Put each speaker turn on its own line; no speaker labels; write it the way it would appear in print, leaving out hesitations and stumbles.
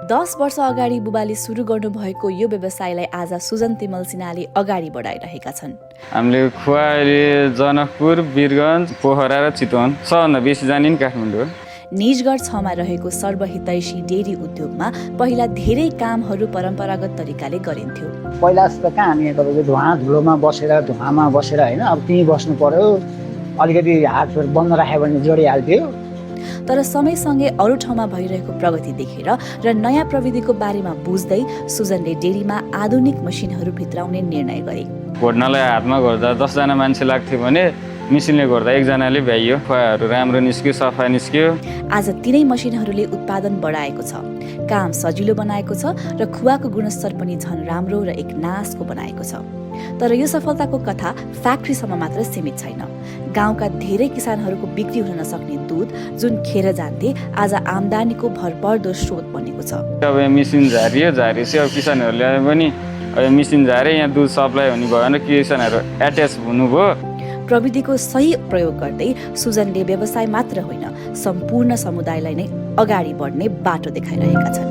10 वर्ष अगाडि बुबाले सुरु गर्नुभएको यो व्यवसायलाई आज सुजन तिमल सिन्हाले अगाडि बढाइरहेका छन्।
हामीले खुवा जनकपुर, वीरगञ्ज, पोखरा र चितवन सबभन्दा बेसी जाने काठमाडौँ।
निजगढ 6 मा रहेको सर्वहितैषी डेरी उद्योगमा पहिला धेरै कामहरू परम्परागत तरिकाले गरिन्थ्यो।
पहिला जस्तो कहाँ हामी तपाईँको धुवामा बसेर होइन, अब त्यहीँ बस्नु पर्यो, अलिकति हातहरू बन्द राख्यो भने जोडिहाल्थ्यो।
तर समयसँगै अरू ठाउँमा भइरहेको प्रगति देखेर र नयाँ प्रविधिको बारेमा बुझ्दै सुजनले डेरीमा आधुनिक मसिनहरू भित्राउने निर्णय गरे।
घोड्नलाई हातमा गर्दा 10 जना मान्छे लाग्थ्यो भने मेसिनले गर्दा 1 जनाले भ्याइयो। खुवाहरू राम्रो निस्क्यो, सफा निस्क्यो।
आज तिनै मसिनहरूले उत्पादन बढाएको छ, काम सजिलो बनाएको छ र खुवाको गुणस्तर पनि झन् राम्रो र एक नासको बनाएको छ। तर यो सफलताको कथा फ्याक्ट्रीसम्म मात्र सीमित छैन। गाउँका धेरै किसानहरूको बिक्री हुन नसक्ने दुध जुन खेर जान्थे आज आम्दानीको भरपर्दो स्रोत बनेको छ।
अब मेसिन झारिएपछि अब किसानहरूले पनि मेसिन झारे यहाँ दुध सप्लाई हुने भयो भने किसानहरू एट्याच हुनुभयो।
प्रविधिको सही प्रयोग गर्दै सुजनले व्यवसाय मात्र होइन सम्पूर्ण समुदायलाई नै अगाडि बढ्ने बाटो देखाइरहेका छन्।